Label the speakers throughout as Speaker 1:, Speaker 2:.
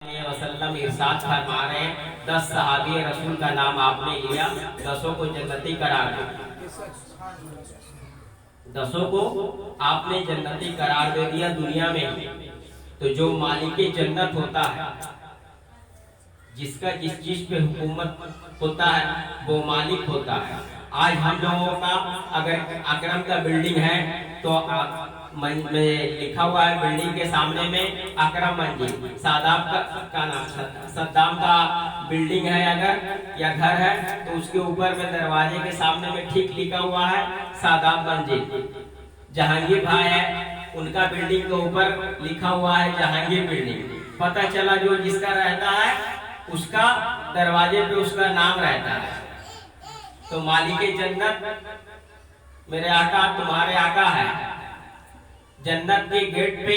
Speaker 1: वसल्लम इरशाद फरमा रहे हैं, 10 सहाबी रसूल का नाम आपने लिया, 10 को जन्नती करार दे, 10 को आपने जन्नती करार दे दिया दुनिया में। तो जो मालिक जन्नत होता है, जिसका जिस चीज पे हुकूमत होता है वो मालिक होता है। आज हम लोगों का अगर अकरम का बिल्डिंग है तो में लिखा हुआ है बिल्डिंग के सामने में अकरम मंजिल, सादाब का नाम सद्दाम का बिल्डिंग है अगर या घर है तो उसके ऊपर में दरवाजे के सामने में ठीक लिखा हुआ है सादाब मंजिल। जहांगीर भाई है उनका बिल्डिंग के ऊपर लिखा हुआ है जहांगीर बिल्डिंग। पता चला जो जिसका रहता है उसका दरवाजे पे उसका नाम रहता है। तो मालिक जन्नत मेरे आका तुम्हारे आका है। जन्नत के गेट पे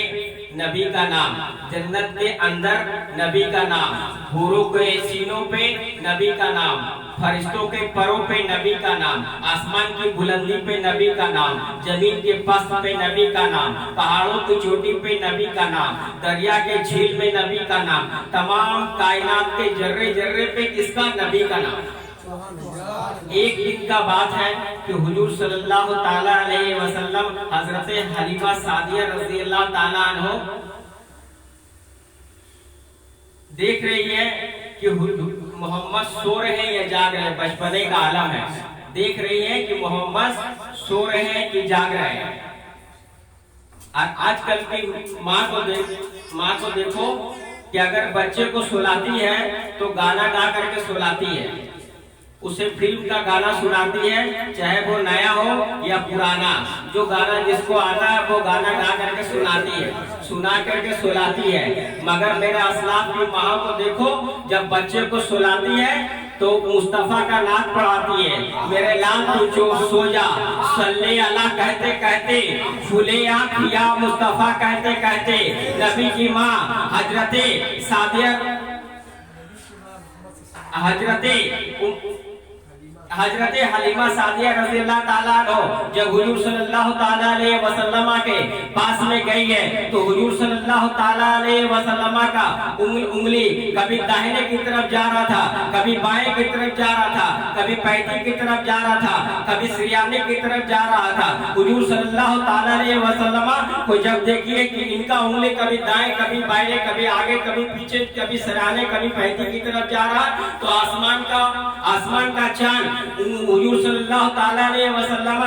Speaker 1: नबी का नाम, जन्नत के अंदर नबी का नाम, हूरों के सीनों पे नबी का नाम, फरिश्तों के परों पे नबी का नाम, आसमान की बुलंदी पे नबी का नाम, जमीन के पस्त पे नबी का नाम, पहाड़ों की चोटी पे नबी का नाम, दरिया के झील में नबी का नाम, तमाम कायनात के जर्रे जर्रे पे किसका नबी का नाम। एक दिन का बात है कि हुजूर सल्लल्लाहु ताला अलैहि वसल्लम हजरत हलीमा सादिया रज़ियल्लाहु ताला अन्हो देख रही है कि मोहम्मद सो रहे हैं या जाग रहे हैं। बचपने का आलम है, देख रही है कि मोहम्मद सो रहे हैं कि जाग रहे हैं। और आजकल की माँ को देखो कि अगर बच्चे को सुलाती है तो गाना गा करके सुलाती है, उसे फिल्म का गाना सुनाती है, चाहे वो नया हो या पुराना। जो गाना जिसको आता है वो गाना गा करके सुनाती है, सुना करके सुलाती है। मगर मेरे असलाफ की माँ को देखो, जब बच्चे को सुलाती है तो मुस्तफा का नात पढ़ाती है। मेरे लाल पूछो सो जा सल्ले अला कहते कहते, फूले आँख या मुस्तफा कहते कहते, नबी की माँ हजरते सादिया हजरत हलीमा सादिया रज़ियल्लाहु ताला अन्हो जब हुजूर सल्लल्लाहु ताला अलैहि वसल्लम के पास में गई है तो हुजूर सल्लल्लाहु ताला अलैहि वसल्लम का उंगली कभी दाहिने की तरफ जा रहा था, कभी बाएं की तरफ जा रहा था, कभी पैती की तरफ जा रहा था, कभी सिरयाने की तरफ जा रहा था। हुजूर सल्लल्लाहु ताला अलैहि वसल्लम को जब देखिए कि इनका उंगली कभी दाएं कभी बाएं, कभी आगे कभी पीछे, कभी सिरयाने कभी पैती की तरफ जा रहा, तो आसमान का चांद हुजूर सल्लल्लाहु ताला अलैहि वसल्लम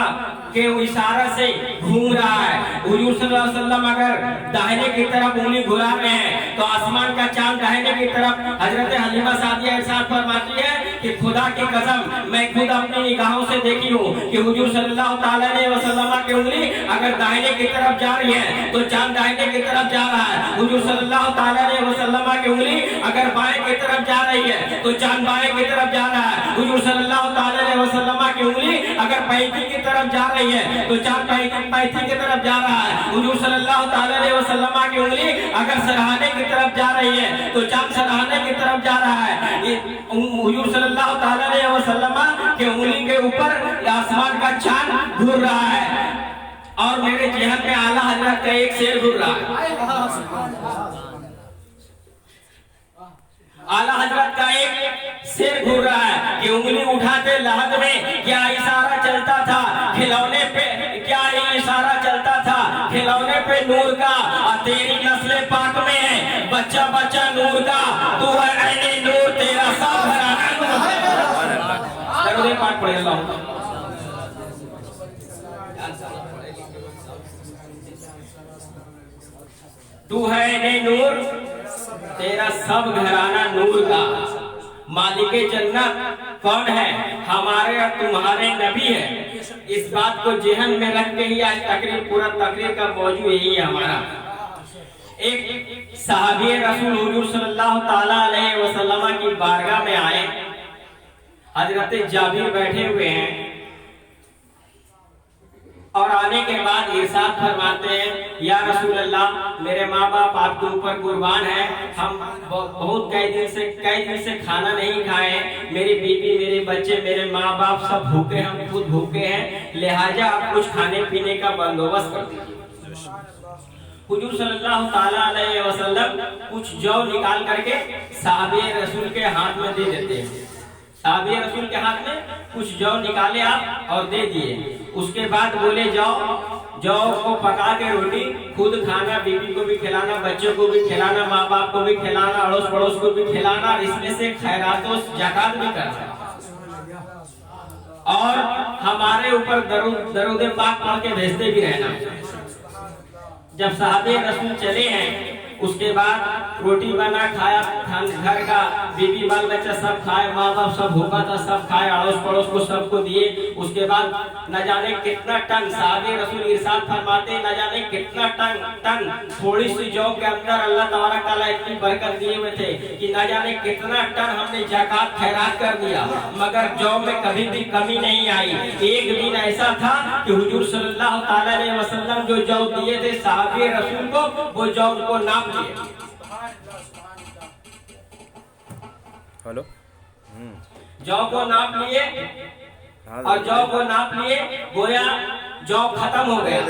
Speaker 1: के इशारा से घूम रहा है। हुजूर सल्लल्लाहु अलैहि वसल्लम अगर दाहिने की तरफ उंगली घुरा रहे हैं तो आसमान का चांद दाहिने की तरफ। हजरत हलीमा सादिया इरशाद फरमाती है कि खुदा की कसम मैं खुद अपनी निगाहों से देखी हूँ कि हुजूर सल्लल्लाहु ताला अलैहि वसल्लम की उंगली अगर दाहिने की तरफ जा रही है तो चांद दाहिने की तरफ जा रहा है। हुजूर सल्लल्लाहु ताला अलैहि वसल्लम की उंगली अगर बाएं की तरफ जा रही है तो चांद बाएं की तरफ जा रहा है। हुजूर सल्लल्लाहु ताला अलैहि वसल्लम की उंगली अगर पैती की तरफ जा रही है तो चांद पैती की तरफ जा रहा है। हुजूर सल्लल्लाहु ताला अलैहि वसल्लम की उंगली अगर सरहाने की तरफ जा रही है तो चांद सरहाने की तरफ जा रहा है। हुजूर सल्लल्लाहु ताला अलैहि वसल्लम की उंगली के ऊपर आसमान का चांद घूर रहा है और मेरे जहन में आला हजरत का एक शेर घूर रहा है। आला हजरत का एक शेर घूर रहा है कि उंगली उठाते लहद में क्या इशारा चलता था खिलौने पे, क्या इशारा चलता था खिलौने पे नूर का, और तेरी नस्ल पाक में है बच्चा बच्चा नूर का, तू है ऐने नूर तेरा सब घराना नूर। पाठ पढ़े अल्लाह। तू है ऐने नूर तेरा सब घराना नूर का। मालिक जन्नत कौन है? हमारे और तुम्हारे नबी है। इस बात को जेहन में रख के ही आज पूरा तकरीर का मौजू यही है हमारा। एक सहाबी रसूल हुजूर सल्लल्लाहु ताला अलैहि वसल्लम की बारगाह में आए। हजरत जाबिर बैठे हुए हैं और आने के बाद इरशाद फरमाते हैं, या रसूल अल्लाह मेरे माँ बाप आपके ऊपर कुर्बान है, हम बहुत कई दिन से खाना नहीं खाए, मेरी बीवी मेरे बच्चे मेरे माँ बाप सब भूखे, हम खुद भूखे हैं, लिहाजा आप कुछ खाने पीने का बंदोबस्त कर दीजिए। हुजूर सल्लल्लाहु ताला अलैहि वसल्लम कुछ जौ निकाल करके साहबे रसूल के हाथ में दे देते हैं। साहबे रसूल के हाथ में कुछ जौ निकाले आप और दे दिए। उसके बाद बोले जौ को पका के रोटी खुद खाना, बीवी को भी खिलाना, बच्चों को भी खिलाना, माँ बाप को भी खिलाना, अड़ोस पड़ोस को भी खिलाना, और इसमें से खैरात और ज़कात भी करना, और हमारे ऊपर दरूद पाक पढ़ के भेजते भी रहना। जब साहबे रसूल चले हैं उसके बाद रोटी बना खाया, घर का बीवी बाल बच्चा सब खाए, माँ बाप सब भूखा था, सब खाए, अड़ोस पड़ोस को सबको दिए। उसके बाद न जाने कितना टन, साहबे रसूल इरशाद फरमाते, न जाने कितना टन थोड़ी सी जौ के अंदर अल्लाह तबारक तआला इतनी बरकत दिए हुए थे कि न जाने कितना टन हमने ज़कात खैरात कर दिया, मगर जौ में कभी भी कमी नहीं आई। एक दिन ऐसा था कि हुजूर सल्लल्लाहु ताला अलैहि वसल्लम जो जौ दिए थे साहबे रसूल को, वो जौ को नाप लिए।
Speaker 2: हेलो
Speaker 1: जौ को नाप लिए, और जौ को नाप लिए, गोया जौ खत्म हो गया।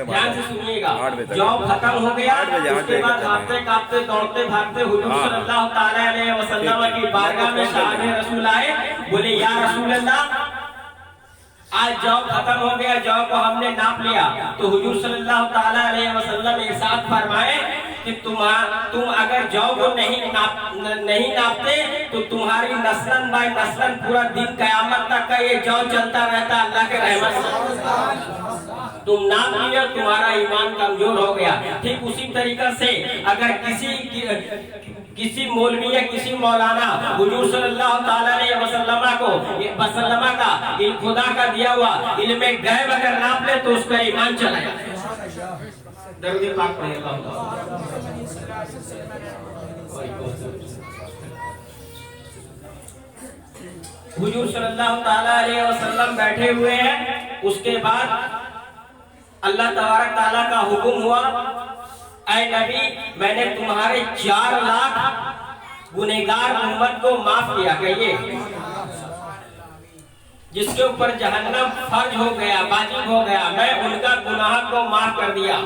Speaker 1: ध्यान से सुनिएगा, जौ खत्म हो गया। उसके बाद भागते कांपते दौड़ते भागते हुजूर सल्लल्लाहु ताला अलैहि वसल्लम की बारगाह में साहबे रसूल आए। बोले या रसूल अल्लाह, आज जौ खत्म हो गया, जौ को हमने नाप लिया। तो हुजूर सल्लल्लाहु ताला अलैहि वसल्लम इरशाद फरमाए कि तुम अगर जौ को नहीं नापते तो तुम्हारी नस्लन बाय नस्लन पूरा दिन कयामत तक का ये जौ चलता रहता अल्लाह के रहमत से। तुम नाप लिया, तुम्हारा ईमान कमजोर हो गया। ठीक उसी तरीका से अगर किसी मौलवी या किसी मौलाना हुजूर सल्लल्लाहु ताला अलैहि वसल्लम का खुदा का दिया हुआ इल्म गैब अगर नाप ले तो उसका ईमान चला जाए। दरूद पाक पढ़िए। हुजूर सल्लल्लाहु ताला अलैहि वसल्लम बैठे हुए हैं। उसके बाद अल्लाह तबारक ताला का हुक्म हुआ, ऐ नबी, मैंने तुम्हारे 4 लाख गुनहगार उम्मत को माफ किया। कहिए, जिसके ऊपर जहन्नम फर्ज हो गया, वाजिब हो गया, मैं उनका गुनाह को माफ कर दिया।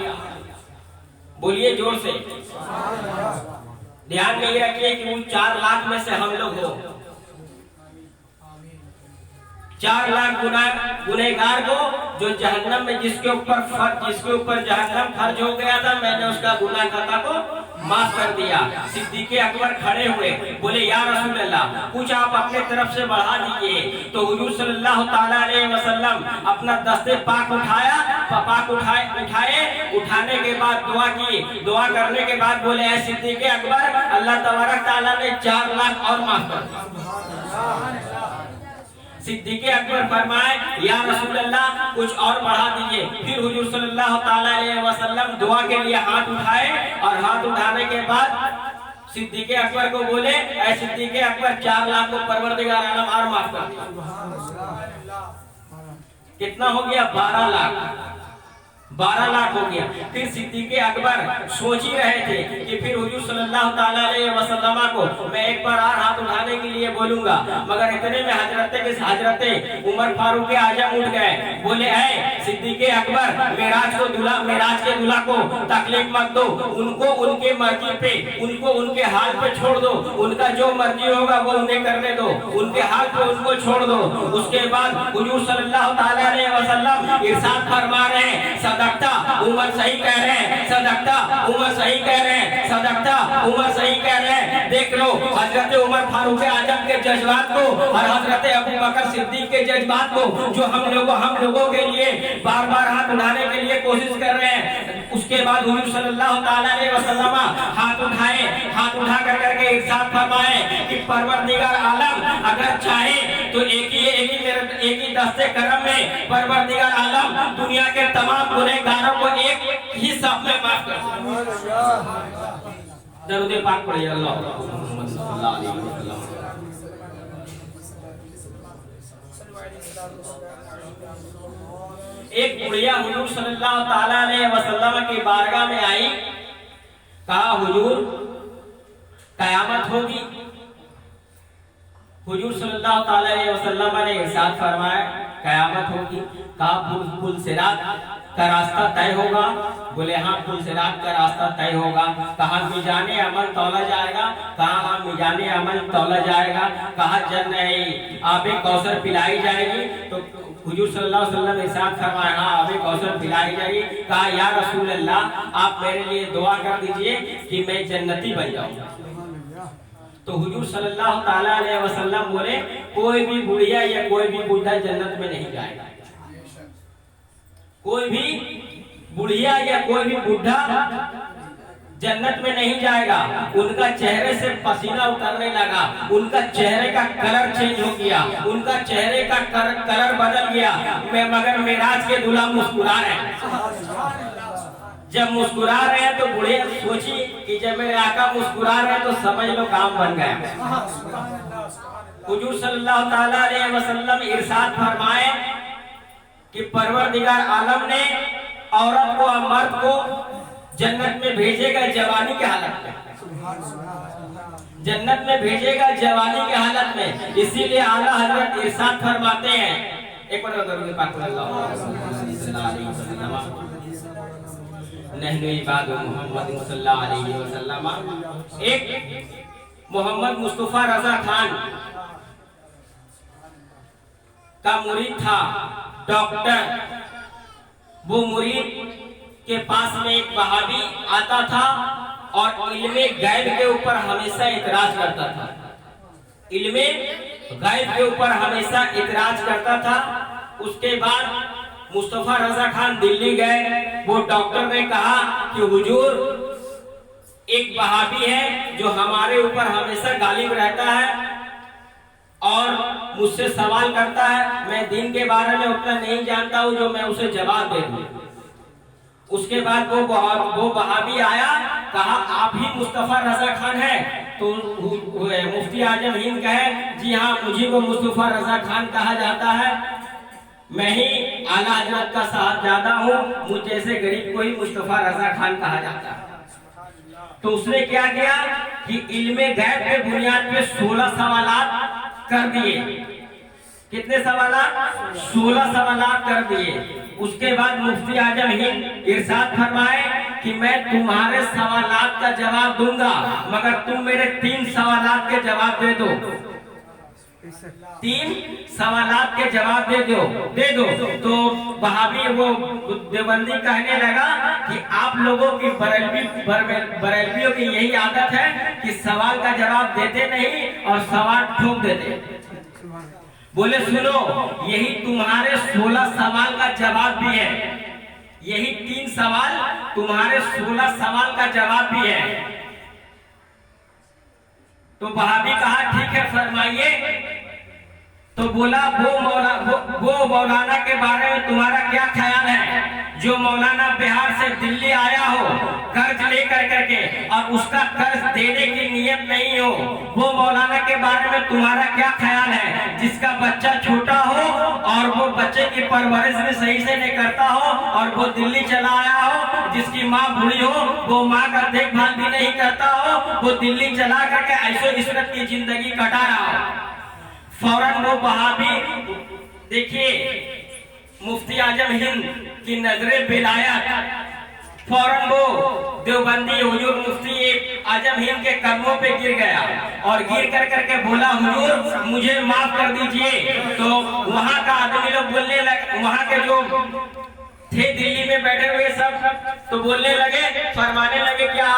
Speaker 1: बोलिए जोर से। ध्यान में ये रखिए कि उन 4 लाख में से हम लोग हो। 4 लाख गुनहगार को जो जहन्नम में जिसके ऊपर जहन्नम फर्ज हो गया था, मैंने उसका गुनाह खाता को माफ कर दिया। सिद्दीक़ अकबर खड़े हुए, बोले या रसूल अल्लाह, कुछ आप अपने तरफ से बढ़ा दीजिए। तो हुजूर सल्लल्लाहु ताला अलैहि वसल्लम अपना दस्ते पाक उठाने के बाद दुआ की। दुआ करने के बाद बोले, ऐ सिद्दीक़ अकबर, अल्लाह तबारक ताला ने 4 लाख और माफ कर दिया। सिद्दीक़ अकबर फरमाए, या रसूल अल्लाह, कुछ और बढ़ा दीजिए। फिर हुजूर सल्लल्लाहु ताला अलैहि वसल्लम दुआ के लिए हाथ उठाए, और हाथ उठाने के बाद सिद्दीक़ अकबर को बोले, ऐ सिद्दीक़ अकबर, 4 लाख को परवरदिगार आलम और माफ कर दिया। कितना हो गया? 12 लाख। 12 लाख हो गया। फिर सिद्दीक़ अकबर सोच ही रहे थे कि फिर हुजूर सल्लल्लाहु ताला अलैहि वसल्लम को मैं एक बार और हाथ उठाने के लिए बोलूंगा, मगर इतने में हजरत उमर फारूक आजम उठ गए। बोले, ऐ सिद्दीक़ अकबर, मेराज के दूल्हा को तकलीफ मत दो, उनको उनके मर्जी पे, उनको उनके हाल पे छोड़ दो, उनका जो मर्जी होगा वो उन्हें करने दो, उनके हाल पे उनको छोड़ दो। उसके बाद हुजूर सल्लल्लाहु ताला अलैहि वसल्लम इरशाद फरमा रहे हैं, सदकता, उमर सही कह रहे हैं, सदकता, उमर सही कह रहे हैं, सदकता, उमर सही कह रहे हैं। देख लो हजरत उमर फारूक आजम के जज्बात को और हजरत अबू बकर सिद्दीक के जज्बात को, जो हम लोगों के लिए बार बार हाथ उठाने के लिए कोशिश कर रहे हैं। उसके बाद हुजूर सल्लल्लाहु ताला अलैहि वसल्लम हाथ उठाए, हाथ उठा करके इरशाद फरमाए कि परवरदिगार आलम अगर चाहे तो एक ही दस्ते करम में परवरदिगार आलम दुनिया के तमाम गुनहगारों को एक ही साथ में माफ कर दे। दरूद पाक पढ़िए। एक बुढ़िया हुजूर सल्लल्लाहु ताला अलैहि वसल्लम की बारगाह में आई, कहा, हुजूर कयामत होगी। हुजूर सल्लल्लाहु ताला अलैहि वसल्लम ने इरशाद फरमाया, कयामत होगी। कहा, पुल सिरात का रास्ता तय होगा? बोले हाँ, पुलसिरात का रास्ता तय होगा। कहा मीज़ाने अमल तौला जाएगा? कहा हाँ, मीज़ाने अमल तौला जाएगा। कहा जन्नत आबे कौसर पिलाई जाएगी? तो हुजूर सल्लल्लाहु अलैहि वसल्लम इरशाद फरमाया हाँ, आबे कौसर पिलाई जाएगी। कहा या रसूल अल्लाह, आप मेरे लिए दुआ कर दीजिए कि मैं जन्नती बन जाऊं। तो हुजूर सल्लल्लाहु ताला अलैहि वसल्लम बोले कोई भी बुढ़िया या कोई भी बूढ़ा जन्नत में नहीं जाएगा। कोई भी बुढ़िया या कोई भी बूढ़ा जन्नत में नहीं जाएगा। उनका चेहरे से पसीना उतरने लगा, उनका चेहरे का कलर चेंज हो गया, उनका चेहरे का कलर बदल गया। मगर मेराज के दूल्हा मुस्कुरा रहे हैं। जब मुस्कुरा रहे हैं तो बूढ़े सोची कि जब मेरे आका मुस्कुरा रहे हैं तो समझ लो काम बन गया। हुजूर सल्लल्लाहु ताला अलैहि वसल्लम इरशाद फरमाए कि परवरदिगार आलम ने औरत को और मर्द को जन्नत में भेजेगा जवानी के हालत में, जन्नत में भेजेगा जवानी के हालत में। इसीलिए आला हजरत इरशाद फरमाते हैं, एक मिनट दरूद पाक नहनु इबाद मोहम्मद सल्लल्लाहु अलैहि वसल्लम। एक मोहम्मद मुस्तफा रजा खान का मुरीद था, डॉक्टर। वो मुरीद के पास में एक वहाबी आता था और इल्मे गैब के ऊपर हमेशा इतराज करता था। इल्मे गैब के ऊपर हमेशा इतराज करता था। उसके बाद मुस्तफा रजा खान दिल्ली गए। वो डॉक्टर ने कहा कि हुजूर, एक वहाबी है जो हमारे ऊपर हमेशा गालिब रहता है और मुझसे सवाल करता है। मैं दिन के बारे में उतना नहीं जानता हूँ जो मैं उसे जवाब दे दूं। उसके बाद वो वहाबी आया, कहा आप ही मुस्तफा रजा खान है? तो मुफ्ती आजम हिंद कहे जी हाँ, मुझे को मुस्तफा रजा खान कहा जाता है। मैं ही आला हजरत का साहबजादा हूँ, मुझ जैसे गरीब को ही मुस्तफा रजा खान कहा जाता है। तो उसने क्या किया कि इल्मे गैब के बुनियाद पे 16 सवालात कर दिए। कितने सवालात? 16 सवालात कर दिए। उसके बाद मुफ्ती आजम हिंद इरशाद फरमाए कि मैं तुम्हारे सवालात का जवाब दूंगा, मगर तुम मेरे 3 सवालात के जवाब दे दो। 3 सवालात के जवाब दे दो। तो वहाबी वो देवबंदी कहने लगा कि आप लोगों की बरेलवियों की यही आदत है कि सवाल का जवाब देते नहीं और सवाल ठोक देते। बोले सुनो, यही तुम्हारे 16 सवाल का जवाब भी है। यही 3 सवाल तुम्हारे 16 सवाल का जवाब भी है। तो वहाबी कहा ठीक है, फरमाइए। तो बोला वो मौलाना के बारे में तुम्हारा क्या ख्याल है जो मौलाना बिहार से दिल्ली आया हो कर्ज लेकर करके और उसका कर्ज देने की नियत नहीं हो? वो मौलाना के बारे में तुम्हारा क्या ख्याल है जिसका बच्चा छोटा हो और वो बच्चे की परवरिश भी सही से नहीं करता हो और वो दिल्ली चला आया हो, जिसकी माँ बूढ़ी हो, वो माँ का देखभाल भी नहीं करता हो, वो दिल्ली चला करके ऐशो इशरत की जिंदगी कटा रहा हो? फौरन वो वहाबी, देखिए मुफ्ती आजम हिंद की नजरे विलायत, फौरन वो देवबंदी हुजूर मुफ्ती आजम हिंद के कदमों पे गिर गया और गिर कर करके बोला हुजूर मुझे माफ कर दीजिए। तो वहाँ का आदमी लोग बोलने लगे, वहाँ के जो थे दिल्ली में बैठे हुए सब तो बोलने लगे, फरमाने लगे क्या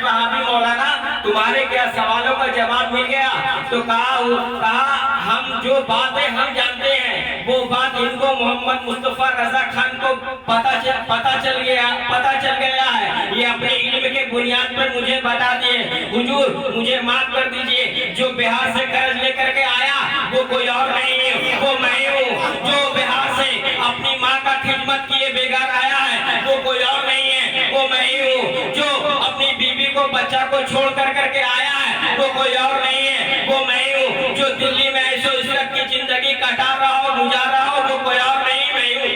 Speaker 1: वहाबी मौलाना तुम्हारे क्या सवालों का जवाब मिल गया? तो कहा हम जो बातें हम जानते हैं वो बात इनको मोहम्मद मुस्तफा रजा खान को पता चल गया है। ये अपने इल्म के बुनियाद पर मुझे बता दिए। हुजूर मुझे माफ कर दीजिए, जो बिहार से कर्ज लेकर के आया वो कोई और नहीं है, वो मैं हूँ। जो बिहार से अपनी माँ का खिदमत किए बेगार आया है वो कोई और नहीं है, वो मैं ही हूँ। जो अपनी बीवी को बच्चा को छोड़ कर करके आया है वो कोई और नहीं है, वो मैं ही हूँ। जो दिल्ली में ऐशो इशरत की जिंदगी कटा रहा हो, गुजार रहा हो, वो कोई और नहीं, मैं ही हूँ।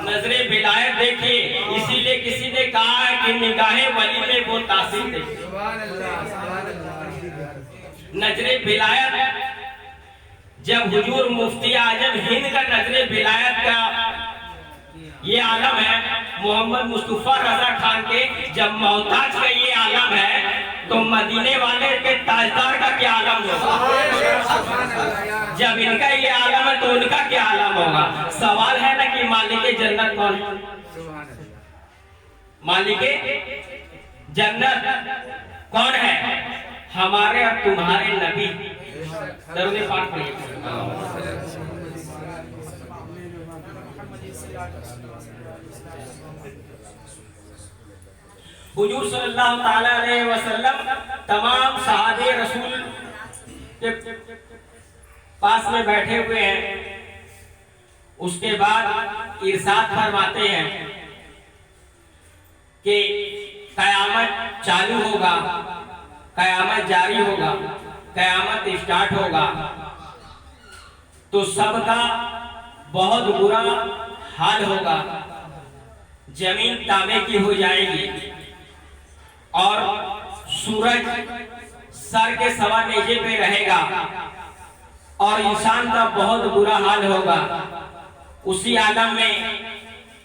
Speaker 1: नजरे विलायत देखिए, इसीलिए किसी ने कहा है कि निगाहे वली में वो तासीर देखिए। नजरे विलायत जब हुजूर मुफ्ती आजम हिंद का नजरे विलायत का ये आलम है मोहम्मद मुस्तफा रजा खान के। जब मोहताज का ये आलम है तो मदीने वाले के ताजदार का क्या आलम होगा? जब इनका ये आलम है तो उनका क्या आलम होगा? सवाल है ना कि मालिक जन्नत कौन है? मालिक जन्नत कौन है? हमारे और तुम्हारे नबी। दरूद पाक पढ़िए। हुजूर सल्लल्लाहु ताला अलैहि वसल्लम तमाम सहाबे रसूल के पास में बैठे हुए हैं। उसके बाद इरशाद फरमाते हैं कि कयामत चालू होगा, कयामत जारी होगा, कयामत स्टार्ट होगा तो सबका बहुत बुरा हाल होगा। जमीन तांबे की हो जाएगी और सूरज सर के सवा नेजे पे रहेगा और इंसान का बहुत बुरा हाल होगा। उसी आलम में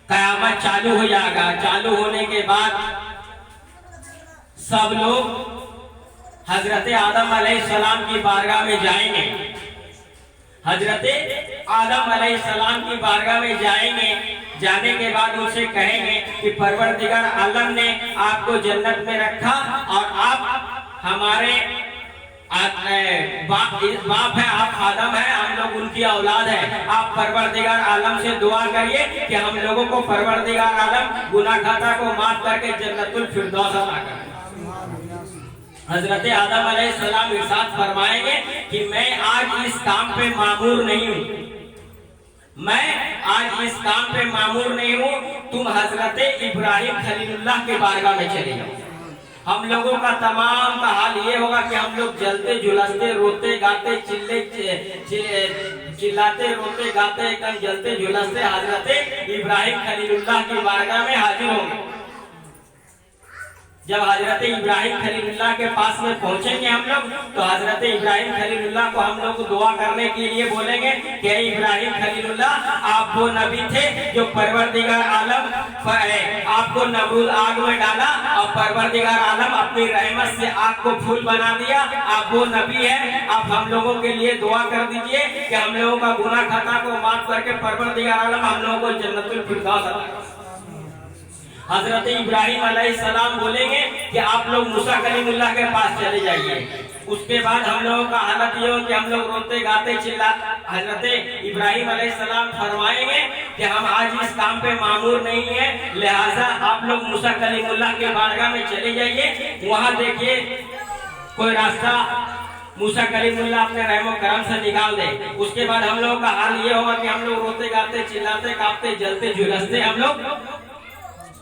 Speaker 1: कयामत चालू हो जाएगा। चालू होने के बाद सब लोग हजरत आदम अलैहिस्सलाम की बारगाह में जाएंगे। हजरत आदम अलैहिस्सलाम की बारगाह में जाएंगे। जाने के बाद उनसे कहेंगे कि परवरदिगार आलम ने आपको जन्नत में रखा और आप हमारे बाप है, आप आदम है, हम लोग उनकी औलाद है। आप परवरदिगार आलम से दुआ करिए कि हम लोगों को परवरदिगार आलम गुनाह खाता को माफ करके जन्नतुल फिरदौस अता करे। हजरत आदम अलैहिस्सलाम इरशाद फरमाएंगे कि मैं आज इस काम पे मामूर नहीं हूँ, मैं आज इस काम पे मामूर नहीं हूँ। तुम हजरत इब्राहिम खलीलुल्लाह के बारगाह में चले जाओ। हम लोगों का तमाम का हाल ये होगा कि हम लोग जलते झुलसते रोते गाते चिल्लाते रोते गाते एकदम जलते झुलसते हजरत इब्राहिम खलीलुल्लाह की बारगाह में हाजिर होंगे। जब हजरत इब्राहिम खलीलुल्लाह के पास में पहुंचेंगे हम लोग तो हजरत इब्राहिम खलीलुल्लाह को हम लोग दुआ करने के लिए बोलेंगे कि इब्राहिम खलीलुल्लाह, आप वो नबी थे जो परवरदिगार आलम आपको नमरूद आग में डाला और परवरदिगार आलम अपनी रहमत से आग को फूल बना दिया। आप वो नबी है। आप हम लोगों के लिए दुआ कर दीजिए कि हम लोगों का गुनाह खता को माफ करके परवरदिगार आलम हम लोगों को जन्नतुल फिरदौस अता करे। हजरत इब्राहिम अलैहिस्सलाम बोलेंगे कि आप लोग मूसा कलीमुल्लाह के पास चले जाइए। उसके बाद हम लोगों का हालत ये हो कि हम लोग रोते गाते चिल्ला। हजरत इब्राहिम अलैहिस्सलाम फरमाएंगे कि हम आज इस काम पे मामूर नहीं है, लिहाजा आप लोग मूसा कलीमुल्लाह के बारगाह में चले जाइए। वहां देखिए कोई रास्ता मूसा कलीमुल्लाह अपने रहमो करम से निकाल दे। उसके बाद हम लोगों का हाल ये होगा कि हम लोग रोते गाते चिल्लाते कांपते जलते झुलसते हम लोग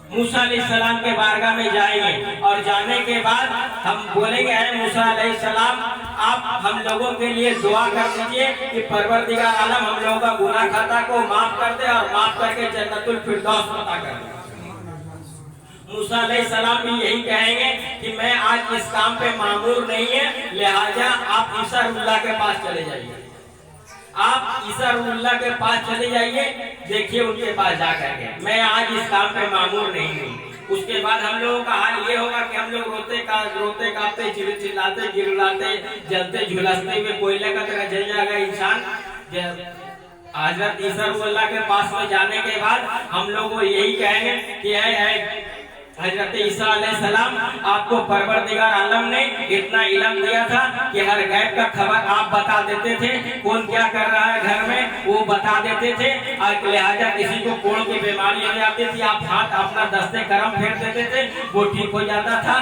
Speaker 1: मूसा अलैहिस्सलाम के बारगाह में जाएंगे। और जाने के बाद हम बोलेंगे, ऐ मूसा अलैहिस्सलाम, आप हम लोगों के लिए दुआ कर दीजिए कि परवरदिगार आलम हम लोगों का गुनाह खाता को माफ कर दे और माफ करके जन्नतुल फिरदौस अता कर दे। मूसा अलैहिस्सलाम भी यही कहेंगे कि मैं आज इस काम पे मामूर नहीं है, लिहाजा आप ईसा रुल्लाह के पास चले जाइए। आप ईसा रुल्लाह के पास चले जाइए, देखिए उनके पास जाकर के मैं आज इस काम पे मामूर नहीं हूँ। उसके बाद हम लोगों का हाल ये होगा कि हम लोग रोते कांपते चिल्लाते गिड़गिड़ाते जलते झुलसते हुए कोयले का तरह जल जाएगा इंसान। हजरत ईसा रुल्लाह के पास में जाने के बाद हम लोग को यही कहेंगे कि है हजरत ईसा अलैहिस्सलाम, आपको परवरदिगार आलम ने इतना इल्म दिया था कि हर गैब का खबर आप बता देते थे। कौन क्या कर रहा है घर में वो बता देते थे। और लिहाजा किसी को कोड़ की बीमारी हो जाती थी, आप हाथ अपना दस्ते करम फेर देते थे, वो ठीक हो जाता था।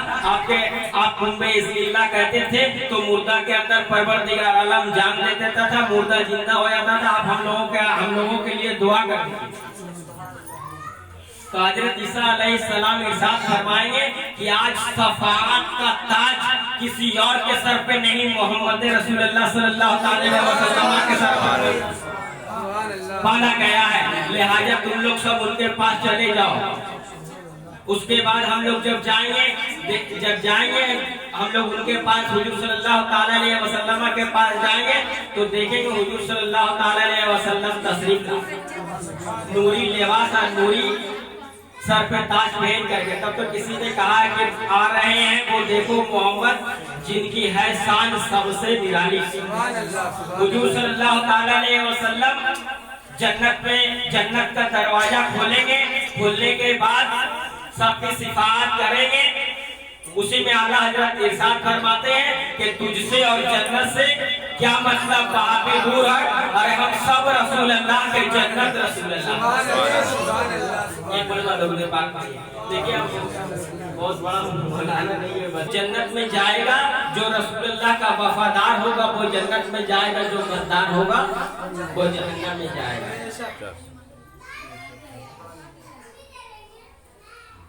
Speaker 1: आप कुंबे इस्मिल्लाह कहते थे तो मुर्दा के अंदर परवरदिगार आलम जान ले देता था, मुर्दा जिंदा हो जाता था। आप हम लोगों के लिए दुआ करते। तो हजरत ईसा अलैहिस्सलाम इरशाद फरमाएंगे कि आज शफाअत का ताज किसी और के सर पे नहीं, मोहम्मद रसूलुल्लाह सल्लल्लाहु अलैहि वसल्लम के सर पर बांधा गया है। लिहाजा तुम लोग सब उनके पास चले जाओ। उसके बाद हम लोग जब जाएंगे हम लोग उनके पास हुजूर सल्लल्लाहु अलैहि वसल्लम के पास जाएंगे तो देखेंगे हुजूर सल्लल्लाहु अलैहि वसल्लम तशरीफ नूरी लिबास और नूरी सर पे ताज पहन करके। तब तो किसी ने कहा है कि आ रहे हैं वो देखो मोहम्मद जिनकी है शान सबसे निराली। हुजूर सल्लल्लाहु ताला अलैहि वसल्लम जन्नत का दरवाजा खोलेंगे, खोलने के बाद सबकी सिफात करेंगे। उसी में आला हजरत इरशाद फरमाते हैं कि तुझसे और जन्नत से क्या मतलब, वहां पे दूर है। अरे हम सब रसूल अल्लाह के जन्नत रसूल अल्लाह। एक बड़ा दरूद पाक देखिए, बहुत बड़ा मौलाना नहीं है। जन्नत में जाएगा जो रसूल अल्लाह का वफादार होगा वो जन्नत में जाएगा, जो गद्दार होगा वो जहन्नम में जाएगा।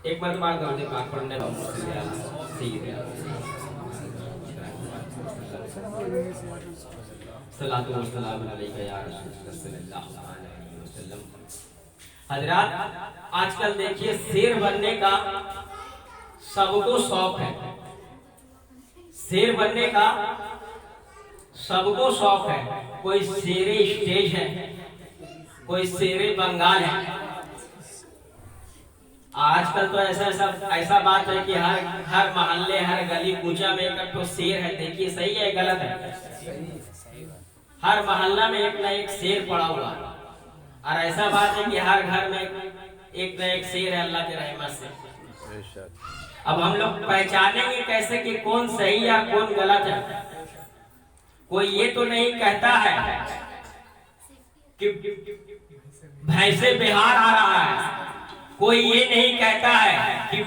Speaker 1: एक बार दरूद पाक पढ़ने सल्लल्लाहु अलैहि वसल्लम। हजरात, आजकल देखिए शेर बनने का सबको शौक है, शेर बनने का सबको शौक है। कोई शेरे स्टेज है, कोई शेरे बंगाल है। आजकल तो ऐसा बात है कि हर मोहल्ले हर गली कूचा में एक तो शेर है। देखिए सही है गलत है? हर मोहल्ला में एक न एक शेर पड़ा हुआ, और ऐसा बात है कि हर घर में एक न एक शेर है अल्लाह के रहमत से। अब हम लोग पहचानेंगे कैसे कि कौन सही या कौन गलत है? कोई ये तो नहीं कहता है कि भैंसे बिहार आ रहा है, कोई ये नहीं कहता है कि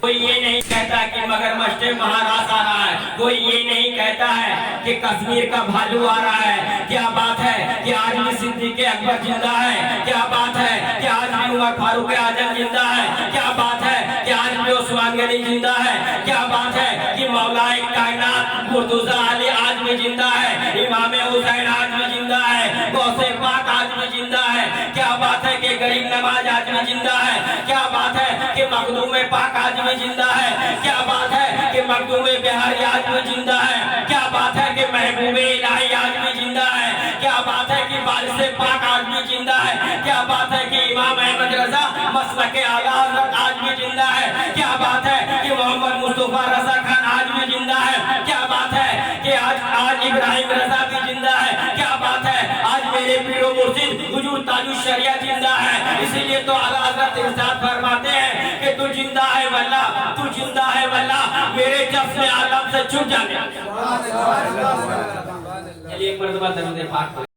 Speaker 1: कोई ये नहीं कहता कि मगरमच्छ महाराज आ रहा है, कोई ये नहीं कहता है कि कश्मीर का भालू आ रहा है। क्या बात है कि आज भी सिद्दीक़ अकबर जिंदा है? क्या बात है कि आज भी उमर फारूक आजम जिंदा है? क्या बात है कि आज भी उस्मान गनी जिंदा है? क्या बात है कि मौलाए कायनात मुर्तज़ा अली आज भी जिंदा है? इमाम हुसैन आज भी जिंदा है? गौसे पाक आज भी जिंदा है? क्या बात है कि गरीब नवाज आज भी जिंदा है? क्या बात है कि मखदूम पाक आज भी जिंदा है? क्या बात है कि मखदूम बिहारी आज भी जिंदा है? क्या बात है कि महबूब इलाही आज भी जिंदा है? क्या बात है कि वारिस पाक आज भी जिंदा है? क्या बात है कि इमाम अहमद रजा मसलक आला हज़रत आज भी जिंदा है? क्या बात है कि मोहम्मद मुस्तफा रजा खान आज भी जिंदा है? क्या बात है कि आज इब्राहिम रजा भी जिंदा है? क्या बात है आज मेरे पीरो मुर्शिद हुजूर ताजुश शरिया जिंदा है? इसीलिए तो आला हज़रत इरशाद फरमाते हैं कि तू जिंदा है वल्लाह, तू जिंदा है वल्लाह, मेरे जफ्न आलम से छूट जाने। चलिए एक मरतबा दरूद पाक